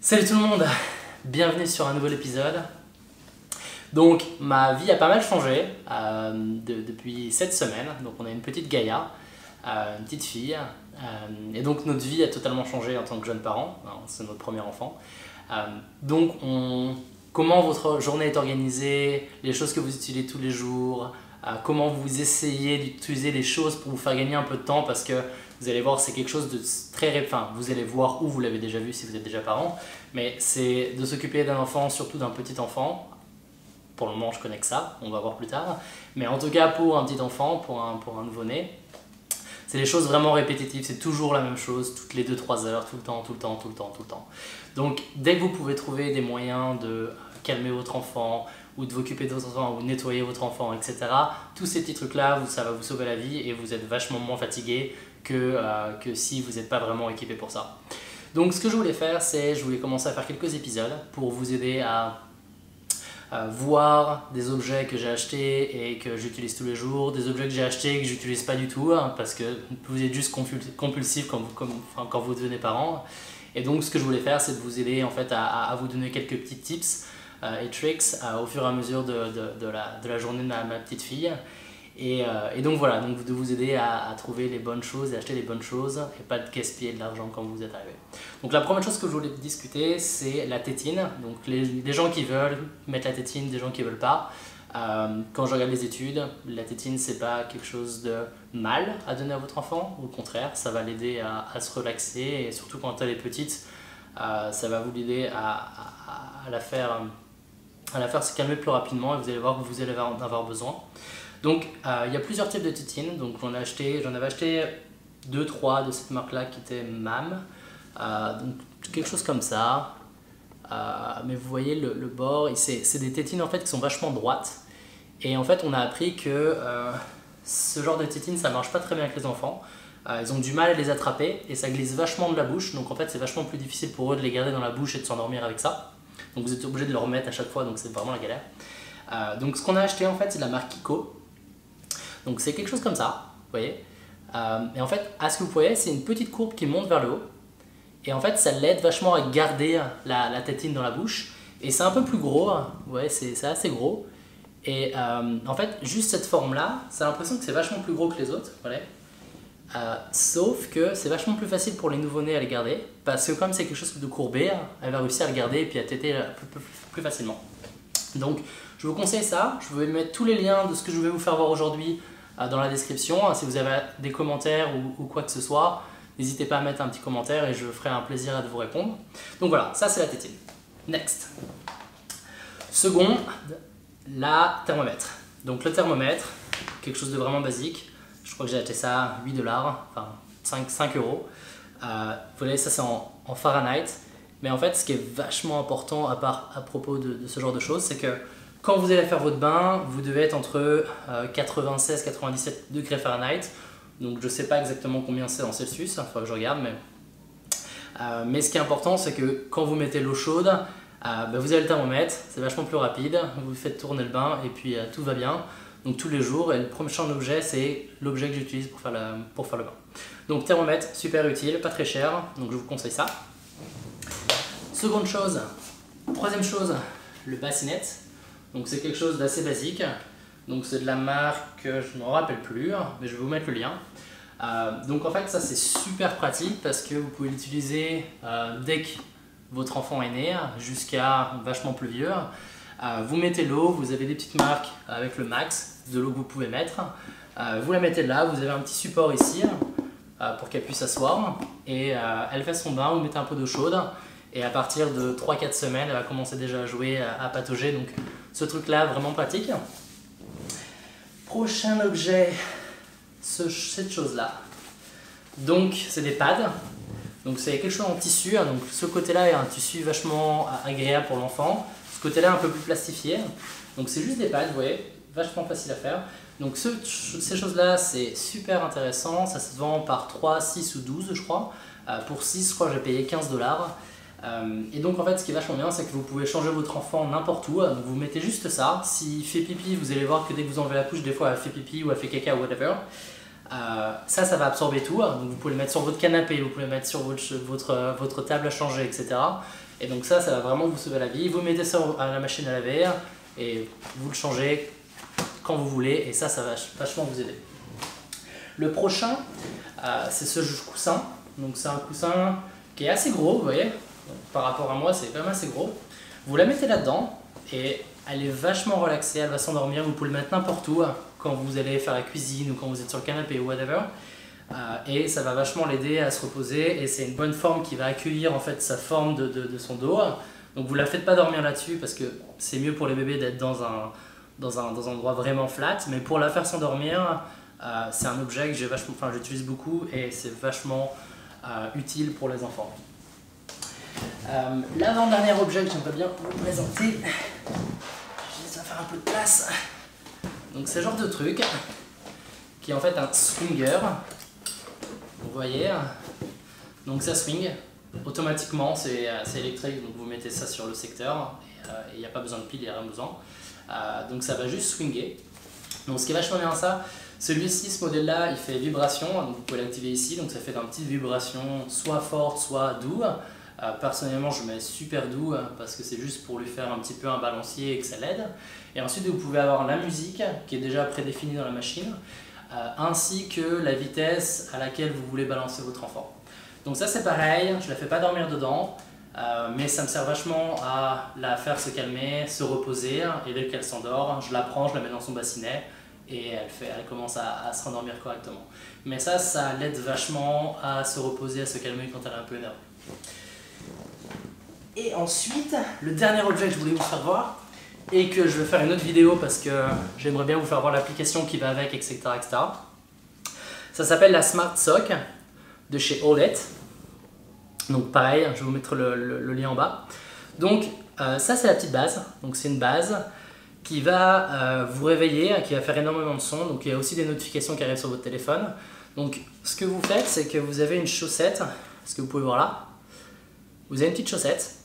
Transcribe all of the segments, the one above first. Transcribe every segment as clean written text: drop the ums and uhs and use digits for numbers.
Salut tout le monde, bienvenue sur un nouvel épisode. Donc ma vie a pas mal changé depuis cette semaine. Donc on a une petite Gaïa, une petite fille, et donc notre vie a totalement changé en tant que jeune parent. C'est notre premier enfant. Donc comment votre journée est organisée, les choses que vous utilisez tous les jours, comment vous essayez d'utiliser les choses pour vous faire gagner un peu de temps, parce que vous allez voir, c'est quelque chose de très... Enfin, vous allez voir, ou vous l'avez déjà vu si vous êtes déjà parent, mais c'est de s'occuper d'un enfant, surtout d'un petit enfant. Pour le moment, je connais que ça, on va voir plus tard. Mais en tout cas, pour un petit enfant, pour un nouveau-né, c'est des choses vraiment répétitives, c'est toujours la même chose, toutes les 2-3 heures, tout le temps, tout le temps, tout le temps, tout le temps. Donc, dès que vous pouvez trouver des moyens de calmer votre enfant, ou de vous occuper de votre enfant, ou nettoyer votre enfant, etc., tous ces petits trucs-là, ça va vous sauver la vie et vous êtes vachement moins fatigué que si vous n'êtes pas vraiment équipé pour ça. Donc, ce que je voulais faire, c'est je voulais commencer à faire quelques épisodes pour vous aider à voir des objets que j'ai achetés et que j'utilise tous les jours, des objets que j'ai achetés et que j'utilise pas du tout, parce que vous êtes juste compulsif quand vous devenez parent. Et donc ce que je voulais faire, c'est de vous aider en fait à vous donner quelques petits tips et tricks au fur et à mesure de la journée de ma petite fille. Et donc voilà, donc de vous aider à trouver les bonnes choses et acheter les bonnes choses et pas de gaspiller de l'argent quand vous êtes arrivé. Donc la première chose que je voulais discuter, c'est la tétine. Donc les gens qui veulent mettre la tétine, des gens qui veulent pas. Quand je regarde les études, la tétine c'est pas quelque chose de mal à donner à votre enfant, au contraire, ça va l'aider à se relaxer et surtout quand elle est petite, ça va vous l'aider à la faire se calmer plus rapidement et vous allez voir que vous allez en avoir besoin. Donc il y a plusieurs types de tétines, donc j'en avais acheté 2-3 de cette marque là qui était MAM, donc quelque chose comme ça, mais vous voyez le bord, c'est des tétines en fait qui sont vachement droites et en fait on a appris que ce genre de tétines ça marche pas très bien avec les enfants, ils ont du mal à les attraper et ça glisse vachement de la bouche, donc en fait c'est vachement plus difficile pour eux de les garder dans la bouche et de s'endormir avec ça, donc vous êtes obligé de le remettre à chaque fois, donc c'est vraiment la galère. Donc ce qu'on a acheté en fait c'est de la marque Kiko. Donc c'est quelque chose comme ça, vous voyez. Et en fait, à ce que vous voyez, c'est une petite courbe qui monte vers le haut. Et en fait, ça l'aide vachement à garder la tétine dans la bouche. Et c'est un peu plus gros, vous voyez, c'est assez gros. Et en fait, juste cette forme-là, ça a l'impression que c'est vachement plus gros que les autres, vous voyez. Sauf que c'est vachement plus facile pour les nouveau-nés à les garder. Parce que comme c'est quelque chose de courbé, elle va réussir à le garder et puis à téter plus facilement. Donc, je vous conseille ça. Je vais mettre tous les liens de ce que je vais vous faire voir aujourd'hui dans la description. Si vous avez des commentaires ou quoi que ce soit, n'hésitez pas à mettre un petit commentaire et je ferai un plaisir à vous répondre. Donc voilà, ça c'est la tétine. Next. Second, la thermomètre. Donc le thermomètre, quelque chose de vraiment basique. Je crois que j'ai acheté ça à 8 $, enfin 5 euros. Vous voyez, ça c'est en Fahrenheit. Mais en fait, ce qui est vachement important à propos de ce genre de choses, c'est que quand vous allez faire votre bain, vous devez être entre 96 et 97 degrés Fahrenheit. Donc je ne sais pas exactement combien c'est en Celsius, il faudra que je regarde. Mais ce qui est important, c'est que quand vous mettez l'eau chaude, vous avez le thermomètre, c'est vachement plus rapide. Vous faites tourner le bain et puis tout va bien. Donc tous les jours, et le prochain objet, c'est l'objet que j'utilise pour faire le bain. Donc thermomètre, super utile, pas très cher, donc je vous conseille ça. Seconde chose, troisième chose, le bassinette. Donc c'est quelque chose d'assez basique. Donc c'est de la marque, je ne me rappelle plus, mais je vais vous mettre le lien. Donc en fait ça c'est super pratique parce que vous pouvez l'utiliser dès que votre enfant est né jusqu'à vachement plus vieux. Vous mettez l'eau, vous avez des petites marques avec le max de l'eau que vous pouvez mettre. Vous la mettez là, vous avez un petit support ici pour qu'elle puisse s'asseoir. Et elle fait son bain, vous mettez un peu d'eau chaude. Et à partir de 3-4 semaines, elle va commencer déjà à jouer, à patauger. Donc ce truc-là, vraiment pratique. Prochain objet, cette chose-là. Donc c'est des pads. Donc c'est quelque chose en tissu. Donc ce côté-là est un tissu vachement agréable pour l'enfant. Ce côté-là un peu plus plastifié. Donc c'est juste des pads, vous voyez, vachement facile à faire. Donc ces choses-là, c'est super intéressant. Ça se vend par 3, 6 ou 12, je crois. Pour 6, je crois que j'ai payé 15 $. Et donc en fait ce qui est vachement bien, c'est que vous pouvez changer votre enfant n'importe où. Donc vous mettez juste ça, s'il fait pipi, vous allez voir que dès que vous enlevez la couche, des fois elle fait pipi ou elle fait caca ou whatever. Ça va absorber tout, donc vous pouvez le mettre sur votre canapé, vous pouvez le mettre sur votre table à changer, etc. Et donc ça va vraiment vous sauver la vie. Vous mettez ça à la machine à laver et vous le changez quand vous voulez et ça va vachement vous aider. Le prochain, c'est ce coussin. Donc c'est un coussin qui est assez gros, vous voyez. Donc, par rapport à moi, c'est quand même assez gros. Vous la mettez là-dedans et elle est vachement relaxée, elle va s'endormir. Vous pouvez le mettre n'importe où, quand vous allez faire la cuisine ou quand vous êtes sur le canapé ou whatever. Et ça va vachement l'aider à se reposer et c'est une bonne forme qui va accueillir en fait sa forme de son dos. Donc vous ne la faites pas dormir là-dessus parce que c'est mieux pour les bébés d'être dans un endroit vraiment flat, mais pour la faire s'endormir, c'est un objet que j'utilise beaucoup et c'est vachement utile pour les enfants. L'avant-dernier objet que j'aimerais bien vous présenter, je vais faire un peu de place. Donc c'est ce genre de truc qui est en fait un swinger. Vous voyez, donc ça swing automatiquement, c'est électrique, donc vous mettez ça sur le secteur et il n'y a pas besoin de pile, il n'y a rien besoin. Donc ça va juste swinger. Donc ce qui est vachement bien ça, celui-ci, ce modèle-là, il fait vibration, donc vous pouvez l'activer ici, donc ça fait une petite vibration soit forte, soit doux. Personnellement, je mets super doux parce que c'est juste pour lui faire un petit peu un balancier et que ça l'aide. Et ensuite, vous pouvez avoir la musique qui est déjà prédéfinie dans la machine, ainsi que la vitesse à laquelle vous voulez balancer votre enfant. Donc ça c'est pareil, je ne la fais pas dormir dedans, mais ça me sert vachement à la faire se calmer, se reposer, et dès qu'elle s'endort, je la prends, je la mets dans son bassinet et elle commence à se rendormir correctement. Mais ça l'aide vachement à se reposer, à se calmer quand elle est un peu énervée. Et ensuite, le dernier objet que je voulais vous faire voir, et que je vais faire une autre vidéo parce que j'aimerais bien vous faire voir l'application qui va avec, etc. etc. Ça s'appelle la Smart Sock de chez Owlet. Donc pareil, je vais vous mettre le lien en bas. Donc ça c'est la petite base, donc c'est une base qui va vous réveiller, qui va faire énormément de son, donc il y a aussi des notifications qui arrivent sur votre téléphone. Donc ce que vous faites, c'est que vous avez une chaussette, ce que vous pouvez voir là, vous avez une petite chaussette,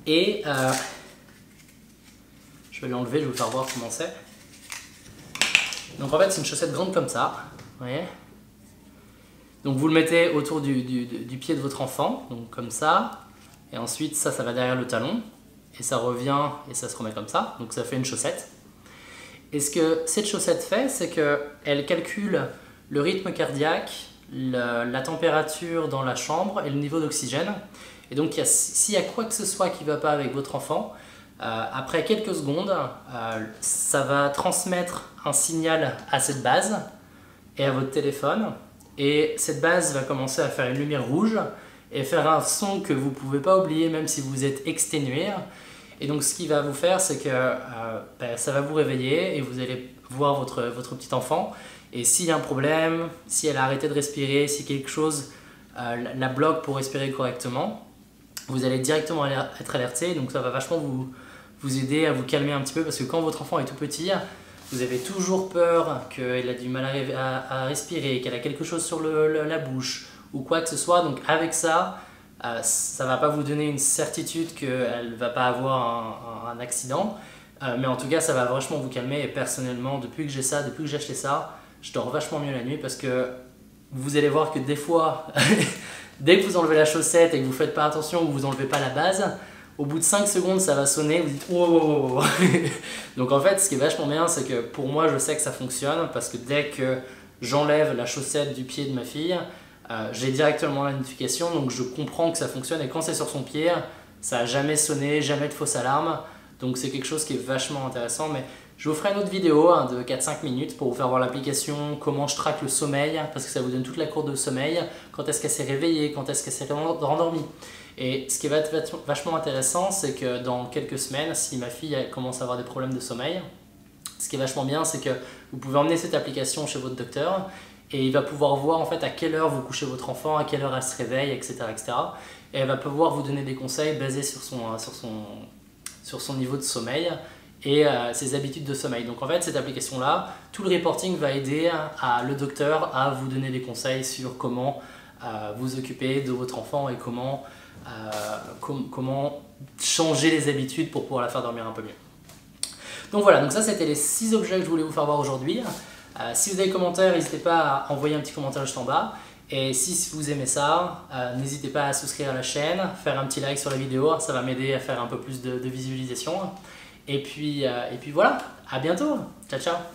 et je vais l'enlever, je vais vous faire voir comment c'est. Donc en fait c'est une chaussette grande comme ça, vous voyez. Donc vous le mettez autour du pied de votre enfant, donc comme ça, et ensuite ça va derrière le talon, et ça revient et ça se remet comme ça, donc ça fait une chaussette. Et ce que cette chaussette fait, c'est qu'elle calcule le rythme cardiaque, la température dans la chambre et le niveau d'oxygène. Et donc s'il y a quoi que ce soit qui ne va pas avec votre enfant, après quelques secondes, ça va transmettre un signal à cette base et à votre téléphone. Et cette base va commencer à faire une lumière rouge et faire un son que vous ne pouvez pas oublier même si vous êtes exténué. Et donc ce qu'il va vous faire, c'est que ça va vous réveiller et vous allez voir votre petit enfant. Et s'il y a un problème, si elle a arrêté de respirer, si quelque chose la bloque pour respirer correctement, vous allez directement être alerté. Donc ça va vachement vous aider à vous calmer un petit peu parce que quand votre enfant est tout petit, vous avez toujours peur qu'elle a du mal à respirer, qu'elle a quelque chose sur la bouche ou quoi que ce soit. Donc avec ça, ça ne va pas vous donner une certitude qu'elle ne va pas avoir un accident. Mais en tout cas, ça va vachement vous calmer. Et personnellement, depuis que j'ai acheté ça, je dors vachement mieux la nuit parce que vous allez voir que des fois, dès que vous enlevez la chaussette et que vous ne faites pas attention ou vous n'enlevez pas la base, au bout de 5 secondes, ça va sonner, vous dites oh, oh, oh. Donc en fait, ce qui est vachement bien, c'est que pour moi, je sais que ça fonctionne parce que dès que j'enlève la chaussette du pied de ma fille, j'ai directement la notification, donc je comprends que ça fonctionne et quand c'est sur son pied, ça n'a jamais sonné, jamais de fausse alarme. Donc c'est quelque chose qui est vachement intéressant. Mais je vous ferai une autre vidéo de 4-5 minutes pour vous faire voir l'application, comment je traque le sommeil, parce que ça vous donne toute la courbe de sommeil, quand est-ce qu'elle s'est réveillée, quand est-ce qu'elle s'est rendormie. Et ce qui va être vachement intéressant, c'est que dans quelques semaines, si ma fille commence à avoir des problèmes de sommeil, ce qui est vachement bien, c'est que vous pouvez emmener cette application chez votre docteur et il va pouvoir voir en fait à quelle heure vous couchez votre enfant, à quelle heure elle se réveille, etc. etc. Et elle va pouvoir vous donner des conseils basés sur son niveau de sommeil et ses habitudes de sommeil. Donc en fait, cette application-là, tout le reporting va aider le docteur à vous donner des conseils sur comment vous occuper de votre enfant et comment changer les habitudes pour pouvoir la faire dormir un peu mieux. Donc voilà, donc ça c'était les 6 objets que je voulais vous faire voir aujourd'hui. Si vous avez des commentaires, n'hésitez pas à envoyer un petit commentaire juste en bas. Et si vous aimez ça, n'hésitez pas à souscrire à la chaîne, faire un petit like sur la vidéo, ça va m'aider à faire un peu plus de visualisation. Et puis voilà, à bientôt, ciao ciao.